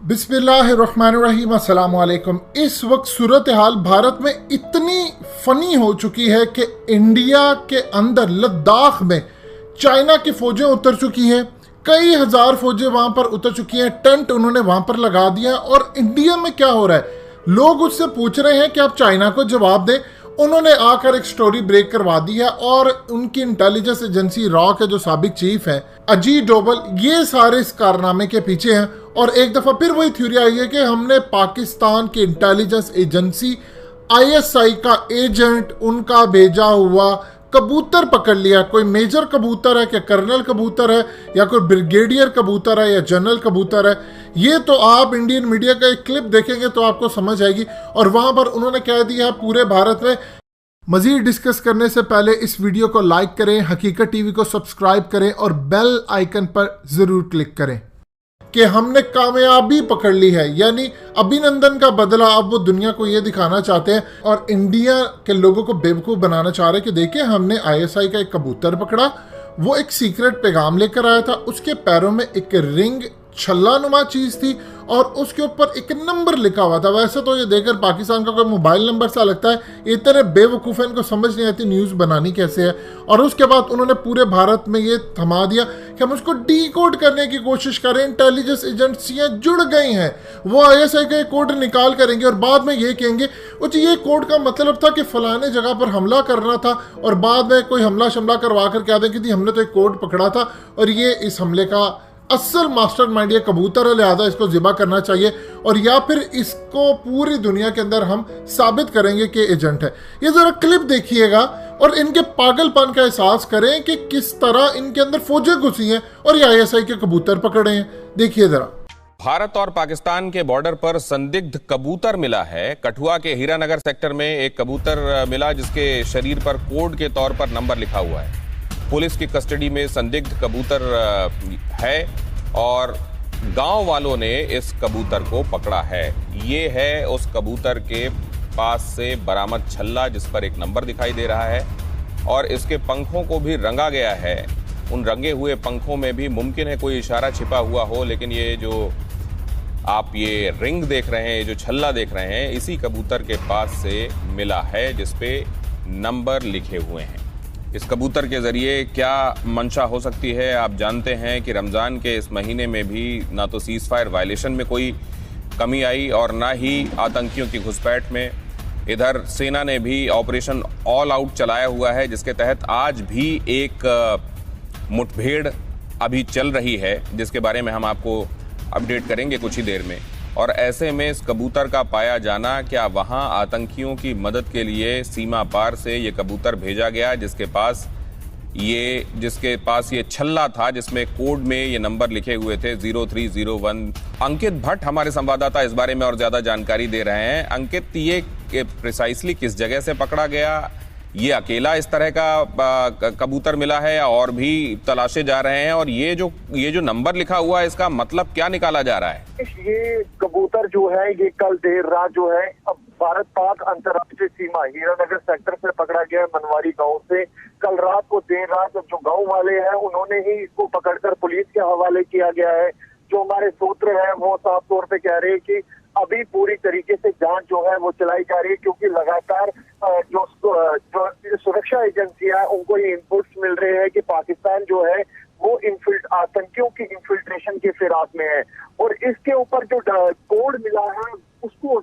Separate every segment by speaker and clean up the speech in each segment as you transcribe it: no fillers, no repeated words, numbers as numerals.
Speaker 1: बिस्मिल्लाहिर्रहमानिर्रहीम, अस्सलाम वालेकुम। इस वक्त सूरत हाल भारत में इतनी फनी हो चुकी है कि इंडिया के अंदर लद्दाख में चाइना की फौजें उतर चुकी हैं। कई हजार फौजें वहां पर उतर चुकी हैं, टेंट उन्होंने वहां पर लगा दिया। और इंडिया में क्या हो रहा है, लोग उससे पूछ रहे हैं कि आप चाइना को जवाब दें। उन्होंने आकर एक स्टोरी ब्रेक करवा दी है और उनकी इंटेलिजेंस एजेंसी रॉ के जो साबिक चीफ हैं अजीत डोभाल, ये सारे इस कारनामे के पीछे हैं। और एक दफा फिर वही थ्योरी आई है कि हमने पाकिस्तान की इंटेलिजेंस एजेंसी आईएसआई का एजेंट उनका भेजा हुआ कबूतर पकड़ लिया। कोई मेजर कबूतर है, क्या कर्नल कबूतर है, या कोई ब्रिगेडियर कबूतर है, या जनरल कबूतर है, ये तो आप इंडियन मीडिया का एक क्लिप देखेंगे तो आपको समझ आएगी। और वहां पर उन्होंने कह दिया है पूरे भारत में। मजीद डिस्कस करने से पहले इस वीडियो को लाइक करें, हकीकत टीवी को सब्सक्राइब करें और बेल आइकन पर जरूर क्लिक करें कि हमने कामयाबी पकड़ ली है। यानी अभिनंदन का बदला अब वो दुनिया को ये दिखाना चाहते हैं और इंडिया के लोगों को बेवकूफ़ बनाना चाह रहे हैं कि देखिए हमने आईएसआई का एक कबूतर पकड़ा, वो एक सीक्रेट पैगाम लेकर आया था, उसके पैरों में एक रिंग छल्ला नुमा चीज थी और उसके ऊपर एक नंबर लिखा हुआ था। वैसे तो ये देखकर पाकिस्तान का कोई मोबाइल नंबर सा लगता है, इतने बेवकूफ़ हैं, इनको समझ नहीं आती न्यूज़ बनानी कैसे है। और उसके बाद उन्होंने पूरे भारत में ये थमा दिया कि हम उसको डीकोड करने की कोशिश करें। इंटेलिजेंस एजेंसियां जुड़ गई हैं, वो आईएसआई का कोड निकाल करेंगे और बाद में ये कहेंगे ये कोड का मतलब था कि फलाने जगह पर हमला करना था, और बाद में कोई हमला शमला करवा कर क्या दें कि हमने तो एक कोड पकड़ा था और ये इस हमले का असल मास्टरमाइंड ये कबूतर है, लिहाजा इसको ज़िबा करना चाहिए। और या फिर इसको पूरी दुनिया के अंदर हम साबित करेंगे कि एजेंट है। ये जरा क्लिप देखिएगा और इनके पागलपन का एहसास करें कि किस तरह इनके अंदर फौजें घुसी हैं और ये आईएसआई के कबूतर पकड़े हैं। देखिए जरा।
Speaker 2: भारत और पाकिस्तान के बॉर्डर पर संदिग्ध कबूतर मिला है। कठुआ के हीरानगर सेक्टर में एक कबूतर मिला जिसके शरीर पर कोड के तौर पर नंबर लिखा हुआ है। पुलिस की कस्टडी में संदिग्ध कबूतर है और गांव वालों ने इस कबूतर को पकड़ा है। ये है उस कबूतर के पास से बरामद छल्ला जिस पर एक नंबर दिखाई दे रहा है और इसके पंखों को भी रंगा गया है। उन रंगे हुए पंखों में भी मुमकिन है कोई इशारा छिपा हुआ हो, लेकिन ये जो आप ये रिंग देख रहे हैं, ये जो छल्ला देख रहे हैं, इसी कबूतर के पास से मिला है जिस पे नंबर लिखे हुए हैं। इस कबूतर के ज़रिए क्या मंशा हो सकती है? आप जानते हैं कि रमज़ान के इस महीने में भी ना तो सीज़ फायर वायलेशन में कोई कमी आई और ना ही आतंकियों की घुसपैठ में। इधर सेना ने भी ऑपरेशन ऑल आउट चलाया हुआ है जिसके तहत आज भी एक मुठभेड़ अभी चल रही है जिसके बारे में हम आपको अपडेट करेंगे कुछ ही देर में। और ऐसे में इस कबूतर का पाया जाना, क्या वहां आतंकियों की मदद के लिए सीमा पार से ये कबूतर भेजा गया जिसके पास ये छल्ला था जिसमें कोड में ये नंबर लिखे हुए थे 0301। अंकित भट्ट हमारे संवाददाता इस बारे में और ज्यादा जानकारी दे रहे हैं। अंकित, ये प्रिसाइसली किस जगह से पकड़ा गया? ये अकेला इस तरह का कबूतर मिला है या और भी तलाशे जा रहे हैं? और ये जो नंबर लिखा हुआ है इसका मतलब क्या निकाला जा रहा है?
Speaker 3: ये कबूतर जो है ये कल देर रात जो है अब भारत पाक अंतर्राष्ट्रीय सीमा हीरानगर सेक्टर से पकड़ा गया है, मनवारी गांव से। कल रात को देर रात जो गांव वाले हैं उन्होंने ही इसको पकड़कर पुलिस के हवाले किया गया है। जो हमारे सूत्र हैं वो साफ तौर पे कह रहे हैं कि अभी पूरी तरीके से जांच जो है वो चलाई जा रही है, क्योंकि लगातार जो सुरक्षा एजेंसियां है उनको ये इनपुट्स मिल रहे हैं कि पाकिस्तान जो है वो आतंकियों की इंफिल्ट्रेशन के फिराक में है। और इसके ऊपर जो कोड मिला है उसको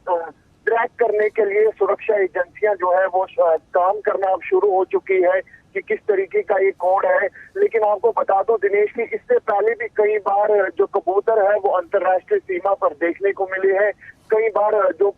Speaker 3: ट्रैक करने के लिए सुरक्षा एजेंसियां जो है वो काम करना अब शुरू हो चुकी है कि किस तरीके का ये कोड है। लेकिन आपको बता दो दिनेश की इससे पहले भी कई बार जो कबूतर है वो अंतर्राष्ट्रीय सीमा पर देखने को मिले हैं। कई बार जो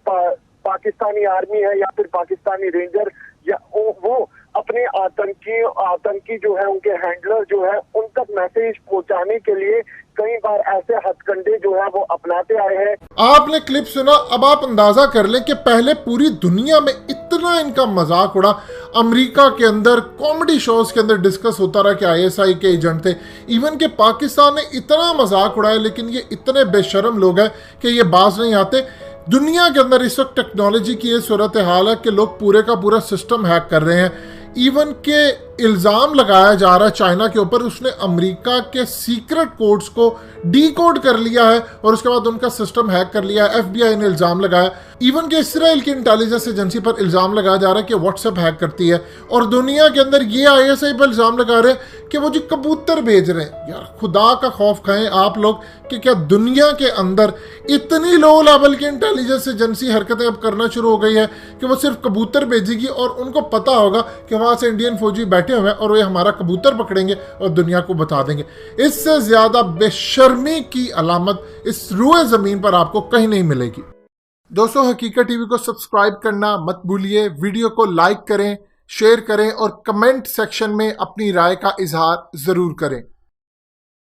Speaker 3: पाकिस्तानी आर्मी है या फिर पाकिस्तानी रेंजर या वो अपने आतंकी जो है उनके हैंडलर जो है उन तक मैसेज पहुंचाने के लिए कई बार ऐसे हथकंडे जो है वो अपनाते आए हैं।
Speaker 1: आपने क्लिप सुना, अब आप अंदाजा कर लें कि पहले पूरी दुनिया में इतना इनका मजाक उड़ा। अमेरिका के अंदर कॉमेडी शोज के अंदर डिस्कस होता रहा कि आईएसआई के एजेंट थे। इवन के पाकिस्तान ने इतना मजाक उड़ाया, लेकिन ये इतने बेशर्म लोग हैं कि ये बाज नहीं आते। दुनिया के अंदर इस वक्त टेक्नोलॉजी की ये सूरत हाल है कि लोग पूरे का पूरा सिस्टम हैक कर रहे हैं। इवन के इल्जाम लगाया जा रहा है चाइना के ऊपर, उसने अमेरिका के सीक्रेट कोड्स को डीकोड कर लिया है और उसके बाद उनका सिस्टम हैक कर लिया है। FBI ने इल्जाम लगाया, इवन के इसराइल की इंटेलिजेंस एजेंसी पर इल्जाम लगाया जा रहा है कि व्हाट्सएप हैक करती है, और दुनिया के अंदर ये ISI पर इल्जाम लगा रहे हैं कि वो जो कबूतर भेज रहे हैं। यार खुदा का खौफ खाएं आप लोग कि क्या दुनिया के अंदर इतनी लो लेवल की इंटेलिजेंस एजेंसी हरकतें अब करना शुरू हो गई है कि वो सिर्फ कबूतर भेजेगी और उनको पता होगा कि वहां से इंडियन फौजी बैठे हुए हैं और वे हमारा कबूतर पकड़ेंगे और दुनिया को बता देंगे। इससे ज्यादा बेशर्मी की अलामत इस रूए जमीन पर आपको कहीं नहीं मिलेगी। दोस्तों, हकीकत टीवी को सब्सक्राइब करना मत भूलिए, वीडियो को लाइक करें, शेयर करें और कमेंट सेक्शन में अपनी राय का इजहार जरूर करें।